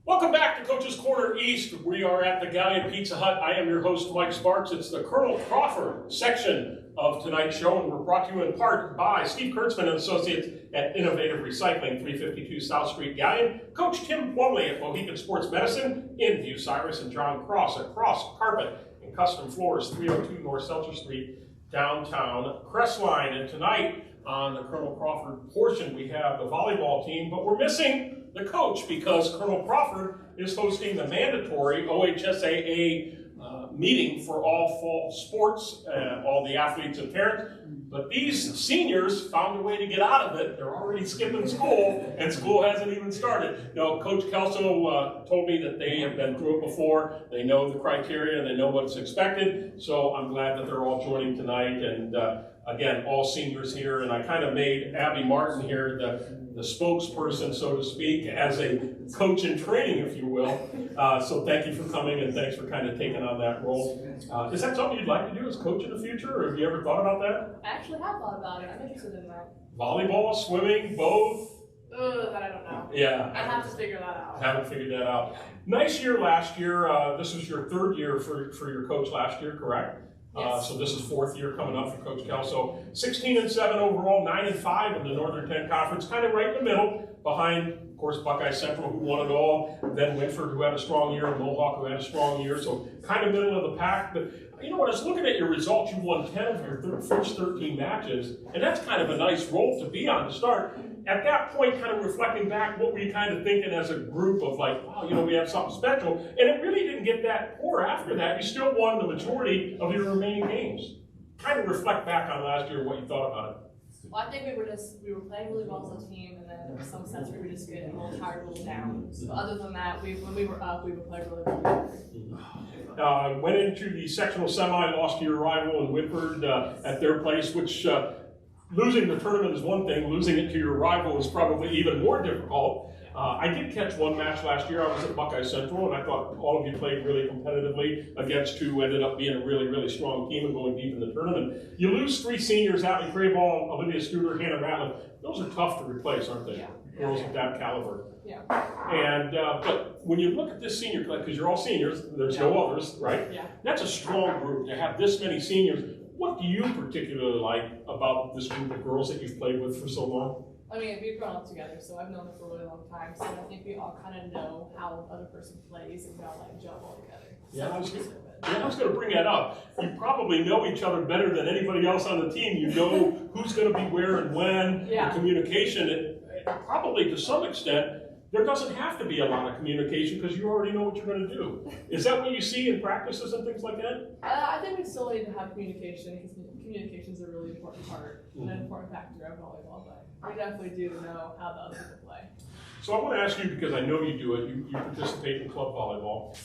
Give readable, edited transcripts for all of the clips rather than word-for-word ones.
Welcome back to Coach's Corner East. We are at the Galleon Pizza Hut. I am your host, Mike Sparks. It's the Colonel Crawford section of tonight's show, and we're brought to you in part by Steve Kurtzman and Associates at Innovative Recycling, 352 South Street, Galleon. Coach Tim Plumley at Mohican Sports Medicine, in View Cyrus, and John Cross at Cross Carpet and Custom Floors, 302 North Seltzer Street, downtown Crestline. And tonight on the Colonel Crawford portion, we have the volleyball team, but we're missing the coach because Colonel Crawford is hosting the mandatory OHSAA meeting for all fall sports, all the athletes and parents. But these seniors found a way to get out of it. They're already skipping school, and school hasn't even started. No, Coach Kelso told me that they have been through it before. They know the criteria, and they know what's expected. So I'm glad that they're all joining tonight. And again, all seniors here. And I kind of made Abby Martin here the spokesperson, so to speak, as a coach in training, if you will. So thank you for coming, and thanks for kind of taking on that role. Is that something you'd like to do as coach in the future, or have you ever thought about that? I actually have thought about it. I'm interested in that. Volleyball, swimming, both? That I don't know. Yeah. I have to figure that out. Haven't figured that out. Nice year last year. This was your third year for your coach last year, correct? Yes. So this is fourth year coming up for Coach Kelso. 16-7 overall, 9-5 in the Northern 10 Conference, kind of right in the middle, behind, of course, Buckeye Central, who won it all, then Whitford, who had a strong year, and Mohawk, who had a strong year. So kind of middle of the pack. But you know what? I was looking at your results. You won 10 of your first 13 matches, and that's kind of a nice role to be on to start. At that point, kind of reflecting back, what were you kind of thinking as a group of like, wow, you know, we have something special? And it really didn't get that poor after that. You still won the majority of your remaining games. Kind of reflect back on last year, what you thought about it. Well, I think we were playing really well as a team, and then there was some sense we were just getting a little tired, a little down. But other than that, when we were up, we would play really well. Went into the sectional semi, lost to your rival in Whitford at their place, which losing the tournament is one thing, losing it to your rival is probably even more difficult. I did catch one match last year. I was at Buckeye Central, and I thought all of you played really competitively against who ended up being a really, really strong team and going deep in the tournament. You lose three seniors, Abby Crayball, Olivia Studer, Hannah Ratliff. Those are tough to replace, aren't they? Yeah. Girls of that caliber. Yeah. And but when you look at this senior class, because you're all seniors, there's no others, right? Yeah. That's a strong group to have this many seniors. What do you particularly like about this group of girls that you've played with for so long? I mean, we've grown up together, so I've known them for a really long time. So I think we all kind of know how the other person plays, and we all like gel all together. Yeah, I was going to bring that up. You probably know each other better than anybody else on the team. You know who's going to be where and when. Yeah. The communication, and probably to some extent, there doesn't have to be a lot of communication because you already know what you're going to do. Is that what you see in practices and things like that? I think we still need to have communication, because communication is a really important part, and an important factor of volleyball. But we definitely do know how the other people play. So I want to ask you, because I know you do it, you participate in club volleyball.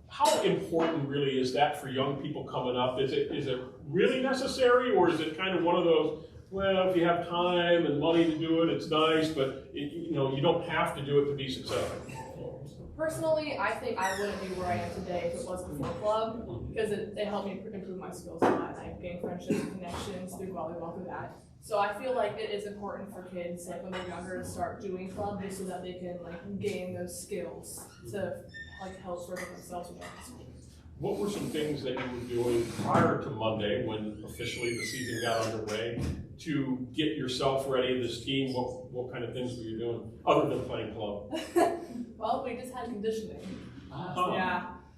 How important really is that for young people coming up? Is it really necessary, or is it kind of one of those, well, if you have time and money to do it, it's nice, but you don't have to do it to be successful? Personally, I think I wouldn't be where I am today if it wasn't for club, because it helped me improve my skills a lot. I gained friendships and connections through volleyball through that. So I feel like it is important for kids, like when they're younger, to start doing club just so that they can like gain those skills to like help further themselves with that. What were some things that you were doing prior to Monday, when officially the season got underway, to get yourself ready, this team? What kind of things were you doing other than playing club? Well, we just had conditioning.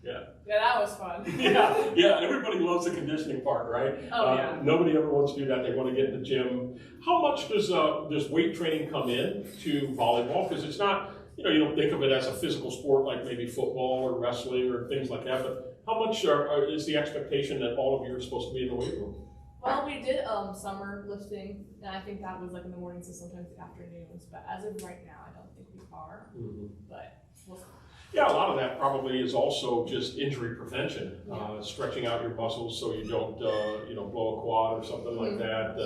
Yeah, that was fun. yeah. Everybody loves the conditioning part, right? Oh, yeah. Nobody ever wants to do that. They want to get in the gym. How much does weight training come in to volleyball? Because it's not, you don't think of it as a physical sport like maybe football or wrestling or things like that. But how much is the expectation that all of you are supposed to be in the weight room? Well, we did summer lifting, and I think that was like in the mornings and sometimes the afternoons. But as of right now, I don't think we are. Mm-hmm. But we'll see. Yeah, a lot of that probably is also just injury prevention, stretching out your muscles so you don't, blow a quad or something like that.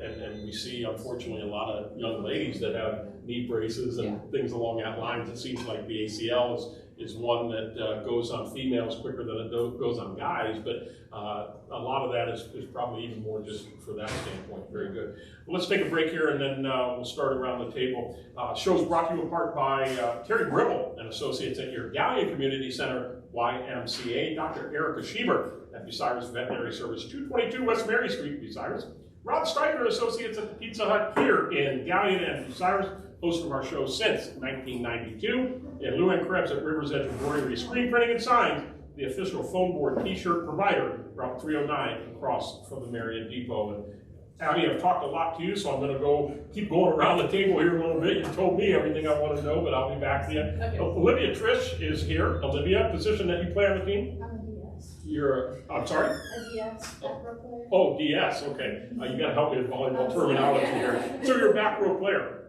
And we see, unfortunately, a lot of young ladies that have knee braces and things along that line. It seems like the ACL is one that goes on females quicker than it goes on guys, but a lot of that is probably even more just for that standpoint. Very good. Well, let's take a break here and then we'll start around the table. Show's brought to you in part by Terry Gribble and Associates at your Gallia Community Center, YMCA, Dr. Erica Schieber at Bucyrus Veterinary Service, 222 West Mary Street, Bucyrus. Rod Stryker and Associates at the Pizza Hut here in Gallia and Bucyrus, host of our show since 1992. And Luann Krebs at Rivers Edge Embroidery, Screen Printing and Signs, the official foam board t-shirt provider, Route 309 across from the Marion Depot. And Abby, I've talked a lot to you, so I'm going to keep going around the table here a little bit. You told me everything I want to know, but I'll be back to you. Okay. Olivia Trish is here. Olivia, position that you play on the team? I'm a DS. I'm sorry? A DS, back row player. Oh, DS, okay. You got to help me with volleyball terminology here. So you're a back row player.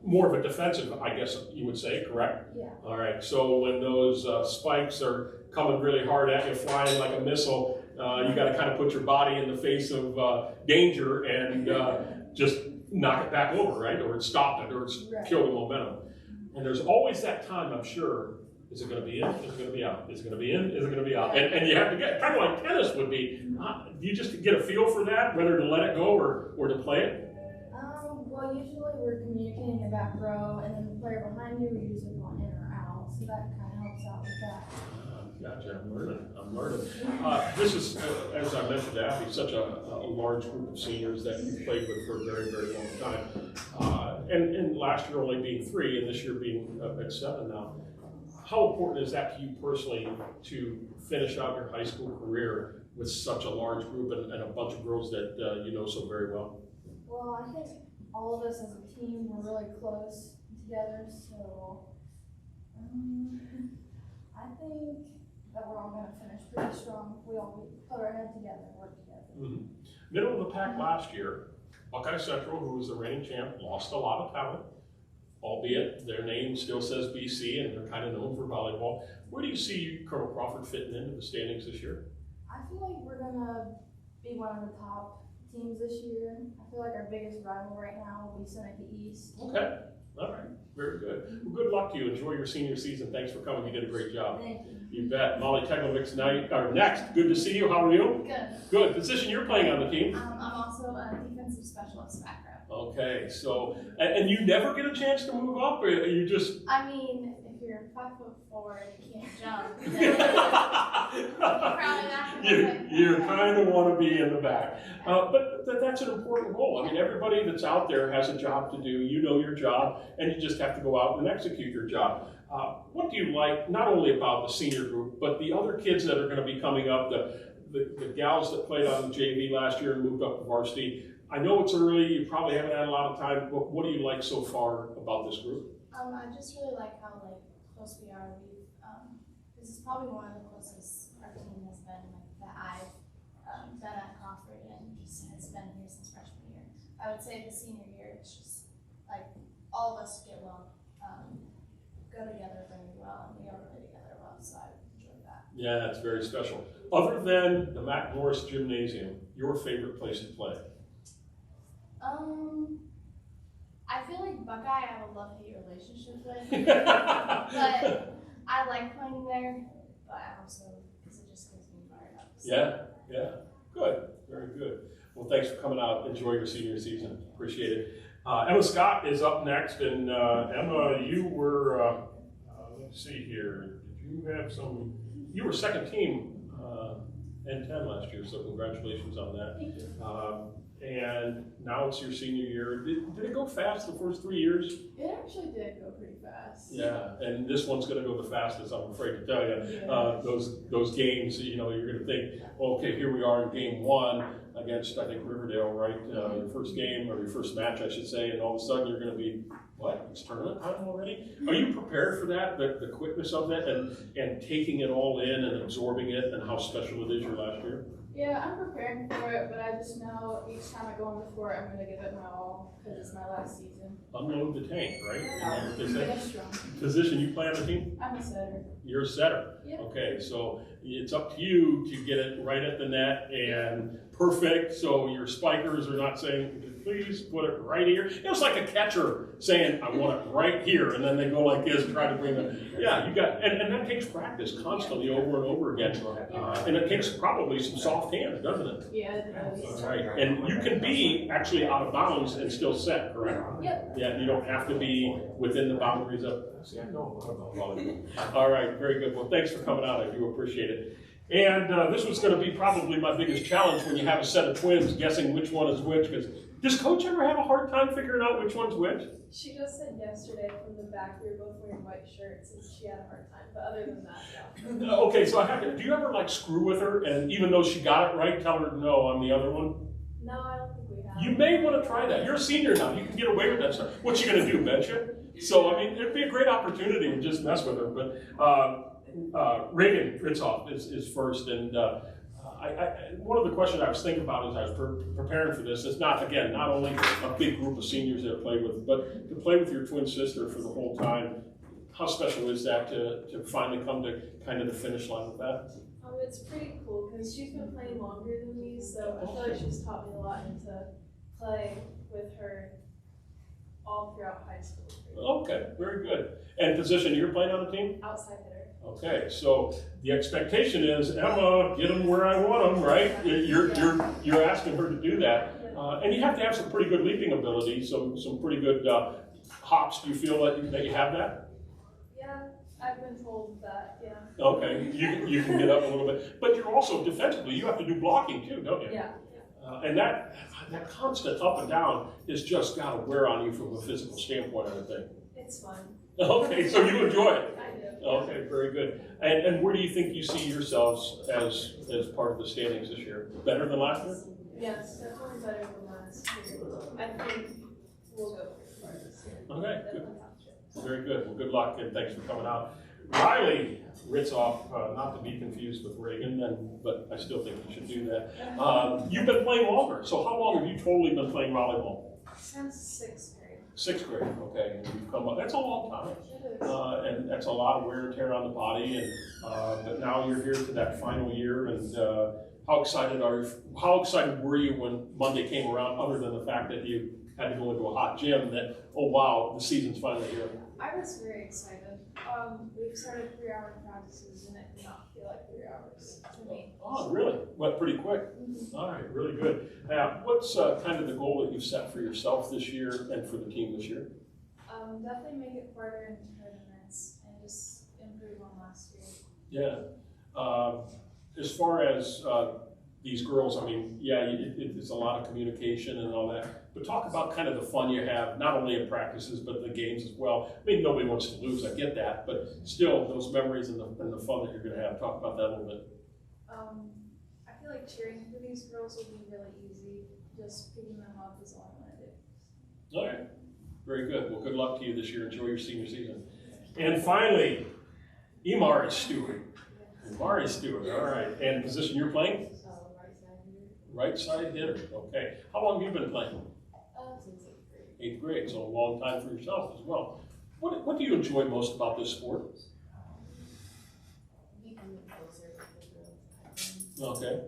More of a defensive, I guess you would say, correct? Yeah. All right, so when those spikes are coming really hard at you, flying like a missile, you got to kind of put your body in the face of danger and just knock it back over, right? Or stop it, or kill the momentum. And there's always that time, I'm sure, is it going to be in? Is it going to be out? Is it going to be in? Is it going to be out? And you have to get, kind of like tennis would be, you just get a feel for that, whether to let it go or to play it? Well, usually we're communicating the back row, and then the player behind you, we usually want in or out, so that kind of helps out with that. Gotcha, I'm learning. This is, as I mentioned to Abby, such a large group of seniors that you've played with for a very, very long time. And last year only being 3, and this year being at 7 now. How important is that to you personally to finish out your high school career with such a large group and a bunch of girls that you know so very well? Well, I think all of us as a team were really close together, so I think that we're all going to finish pretty strong. We all put our head together and work together. Mm-hmm. Middle of the pack last year, Buckeye Central, who was the reigning champ, lost a lot of talent, albeit their name still says BC and they're kind of known for volleyball. Where do you see Colonel Crawford fitting into the standings this year? I feel like we're going to be one of the top teams this year. I feel like our biggest rival right now will be Seneca East. Okay, all right, very good. Well, good luck to you. Enjoy your senior season. Thanks for coming. You did a great job. Thank you. You bet. Molly Teglovic's next. Good to see you. How are you? Good. Good. Position you're playing on the team? I'm also a defensive specialist back row. Okay, so, and you never get a chance to move up, or you just? I mean, if you're 5'4" and you can't jump, then you kind of want to be in the back. But that's an important role. I mean, everybody that's out there has a job to do. You know your job, and you just have to go out and execute your job. What do you like, not only about the senior group, but the other kids that are going to be coming up, the gals that played on the JV last year and moved up to varsity? I know it's early, you probably haven't had a lot of time, but what do you like so far about this group? I just really like how close we are. This is probably one of the closest our team has been that I've done at Crawford, and just has been here since freshman year. I would say the senior year, it's just all of us get well, go together very well, and we all play together well, so I enjoy that. Yeah, that's very special. Other than the Matt Morris Gymnasium, your favorite place to play? I feel like Buckeye I have a love-hate relationship with, but I like playing there, but I also, because it just gets me fired up. So. Yeah, good, very good. Well, thanks for coming out. Enjoy your senior season. Appreciate it. Emma Scott is up next, and Emma, you were, let's see here, did you have some, you were second team N10 last year, so congratulations on that. Thank you. And now it's your senior year. Did it go fast the first 3 years? It actually did go pretty fast. Yeah, and this one's going to go the fastest, I'm afraid to tell you. Yeah. Those games, you're going to think, well, okay, here we are in game 1 against, I think, Riverdale, right? Your first game, or your first match, I should say, and all of a sudden you're going to be, what, it's tournament time already? Are you prepared for that, the quickness of it, and taking it all in and absorbing it, and how special it is your last year? Yeah, I'm preparing for it, but I just know each time I go on the court, I'm going to give it my all, because it's my last season. Unload the tank, right? Yeah, Yeah. strong. Position you play on the team? I'm a setter. You're a setter. Yeah. Okay, so it's up to you to get it right at the net and perfect, so your spikers are not saying, please put it right here. It was like a catcher saying, I want it right here, and then they go like this, try to bring it. Yeah, you got, and that takes practice constantly over and over again. And it takes probably some soft hands, doesn't it? Yeah, it does. All right, and you can be actually out of bounds and still set, correct? Yep. Yeah, you don't have to be within the boundaries of. See, I know about volleyball. All right, very good. Well, thanks for coming out. I do appreciate it. And this was going to be probably my biggest challenge when you have a set of twins, guessing which one is which. Because does Coach ever have a hard time figuring out which one's which? She just said yesterday from the back we were both wearing white shirts and she had a hard time. But other than that, no. Okay, so I have to. Do you ever like screw with her, and even though she got it right, tell her no, I'm the other one? No, I don't think we have. You may want to try that. You're a senior now. You can get away with that stuff. What you going to do, bet you? So, I mean, it'd be a great opportunity to just mess with her. But Reagan Ritzoff is first. And one of the questions I was thinking about as I was preparing for this is not only a big group of seniors that I played with, but to play with your twin sister for the whole time. How special is that to finally come to kind of the finish line with that? It's pretty cool because she's been playing longer than me, so I feel like she's taught me a lot and to play with her all throughout high school. Okay, very good. And position, you're playing on the team? Outside hitter. Okay, so the expectation is, Emma, get them where I want them, right? You're asking her to do that. And you have to have some pretty good leaping ability, some pretty good hops. Do you feel that you have that? Yeah, I've been told that, yeah. Okay, you can get up a little bit. But you're also defensively, you have to do blocking too, don't you? Yeah. And that constant up and down has just got to wear on you from a physical standpoint, I think. It's fun. Okay, so you enjoy it. I do. Okay, very good. And where do you think you see yourselves as part of the standings this year? Better than last year? Yes, definitely better than last year. I think we'll go for it this year. Okay, good. Definitely top tier. Very good. Well, good luck and thanks for coming out. Riley Ritzoff, not to be confused with Reagan, but I still think you should do that. You've been playing longer, so how long have you totally been playing volleyball? Since sixth grade. Sixth grade, okay. And you've come up, that's a long time. It is. And that's a lot of wear and tear on the body. And but now you're here to that final year. And how excited were you when Monday came around, other than the fact that you had to go into a hot gym, that, oh wow, the season's finally here? I was very excited. We've started 3-hour practices and it did not feel like 3 hours to me. Oh, really? Went pretty quick. All right, really good. Now, what's kind of the goal that you've set for yourself this year and for the team this year? Definitely make it farther into tournaments and just improve on last year. Yeah. As far as these girls, I mean, yeah, it's a lot of communication and all that. But talk about kind of the fun you have, not only in practices, but the games as well. I mean, nobody wants to lose, I get that, but still, those memories and the fun that you're going to have. Talk about that a little bit. I feel like cheering for these girls will be really easy. Just picking them up is all I want to do. All right. Very good. Well, good luck to you this year. Enjoy your senior season. And finally, Imari Stewart. Imari Stewart, all right. And position you're playing? Right side hitter. Okay. How long have you been playing? Since 8th grade. 8th grade, so a long time for yourself as well. What do you enjoy most about this sport? Becoming closer with the girls. Okay.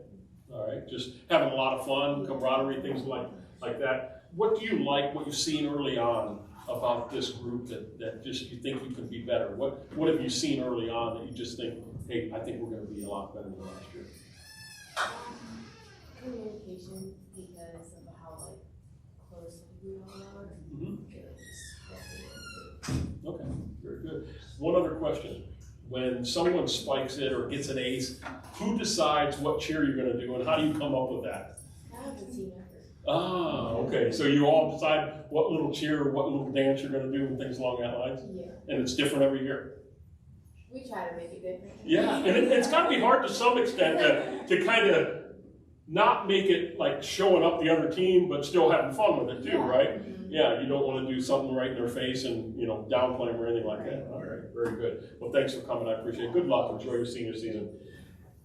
All right. Just having a lot of fun, camaraderie, things like that. What do you like, what you've seen early on about this group that just you think you can be better? What have you seen early on that you just think, hey, I think we're going to be a lot better than last year? Communication, because of how close we all are. Okay, very good. One other question. When someone spikes it or gets an ace, who decides what cheer you're going to do and how do you come up with that? I have a team effort. Ah, okay. So you all decide what little cheer, what little dance you're going to do and things along that lines? Yeah. And it's different every year? We try to make it different. Yeah, and it's got to be hard to some extent to kind of not make it like showing up the other team, but still having fun with it too, right? Mm-hmm. Yeah, you don't want to do something right in their face and, downplay them or anything like that. All right, very good. Well, thanks for coming. I appreciate it. Good luck. Enjoy your senior season.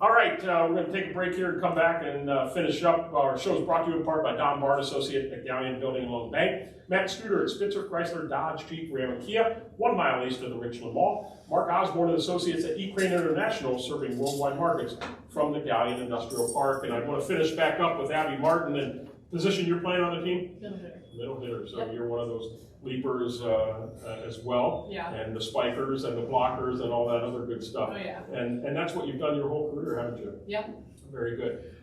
All right, we're going to take a break here and come back and finish up. Our show is brought to you in part by Don Bard, Associate at Galleon Building and Loan Bank. Matt Studer at Spitzer, Chrysler, Dodge, Jeep, Ram, and Kia, 1 mile east of the Richland Mall. Mark Osborne and Associates at E-Crane International, serving worldwide markets from the Galleon Industrial Park. And I want to finish back up with Abby Martin and Position you're playing on the team? Middle hitter. Middle hitter, so Yep. you're one of those leapers as well. Yeah. And the spikers and the blockers and all that other good stuff. Oh yeah. And that's what you've done your whole career, haven't you? Yeah. Very good.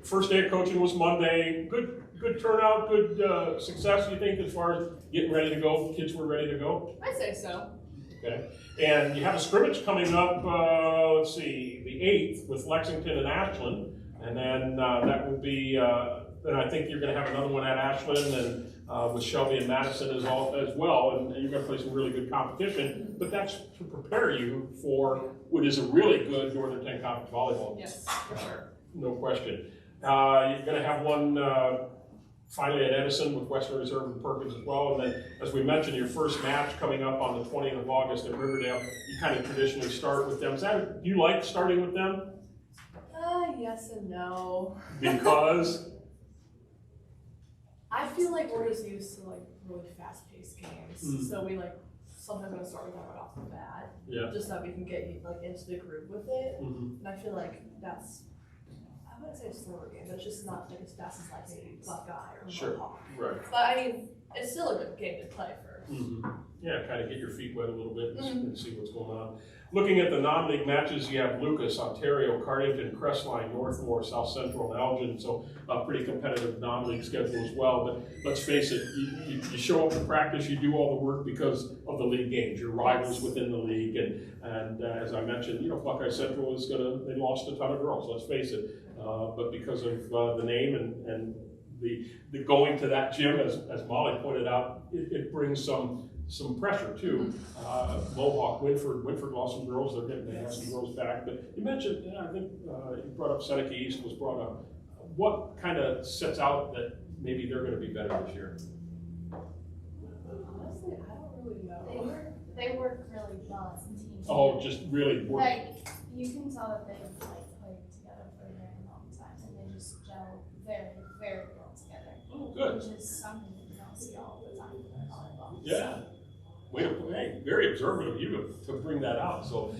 First day of coaching was Monday. Good turnout, good success, you think, as far as getting ready to go? Kids were ready to go? I'd say so. Okay. And you have a scrimmage coming up, let's see, the 8th with Lexington and Ashland. And then that will be, then I think you're going to have another one at Ashland and with Shelby and Madison as well. And you're going to play some really good competition. But that's to prepare you for what is a really good Northern 10 Conference volleyball. Yes, for sure. No question. You're going to have one finally at Edison with Western Reserve and Perkins as well. And then, as we mentioned, your first match coming up on the 20th of August at Riverdale. You kind of traditionally start with them. Do you like starting with them? Yes and no. Because? I feel like we're just used to like really fast-paced games, Mm. so we like sometimes gonna start with them right off the bat, Yeah. just so that we can get like into the groove with it. Mm-hmm. And I feel like that's, I wouldn't say it's a slower game, but it's just not like as fast as like maybe Buckeye or Sure. Mohawk. Right. But I mean, it's still a good game to play for. Mm-hmm. Yeah, kind of get your feet wet a little bit and see what's going on. Looking at the non-league matches, you have Lucas, Ontario, Cardington, Crestline, Northmore, South Central, and Elgin, so a pretty competitive non-league schedule as well. But let's face it, you show up to practice, you do all the work because of the league games, your rivals within the league, and as I mentioned, Buckeye Central they lost a ton of girls, let's face it, but because of the name and the going to that gym, as Molly pointed out, it brings some pressure too. Mohawk, Winford lost some girls. They have some girls back. But you mentioned, I think you brought up Seneca East was brought up. What kind of sets out that maybe they're going to be better this year? Honestly, I don't really know. They work really well as a team. Oh, just really work. Like, you can tell that they've played together for a very long time, and they just gel very, very well together. Oh, good. Which is something that you don't see all the time in volleyball. Yeah. Hey, very observant of you to bring that out. So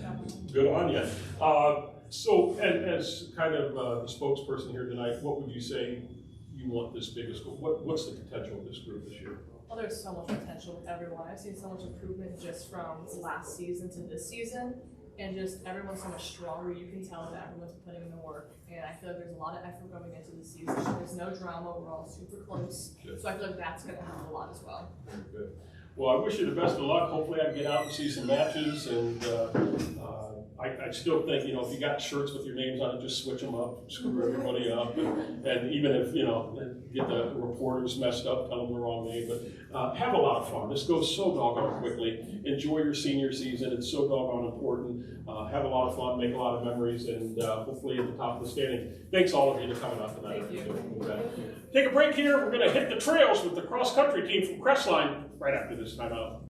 good on you. So as kind of the spokesperson here tonight, what would you say you want this biggest group? What's the potential of this group this year? Well, there's so much potential with everyone. I've seen so much improvement just from last season to this season, and just everyone's so much stronger. You can tell that everyone's putting in the work, and I feel like there's a lot of effort going into the season. There's no drama. We're all super close, so I feel like that's going to help a lot as well. Good. Well, I wish you the best of luck. Hopefully I can get out and see some matches, and I still think, if you got shirts with your names on it, just switch them up, screw everybody up, and even if, get the reporters messed up, tell them the wrong name, but have a lot of fun. This goes so doggone quickly. Enjoy your senior season. It's so doggone important. Have a lot of fun, make a lot of memories, and hopefully at the top of the standing. Thanks all of you for coming out tonight. Thank you. Take a break here. We're going to hit the trails with the cross-country team from Crestline right after this timeout.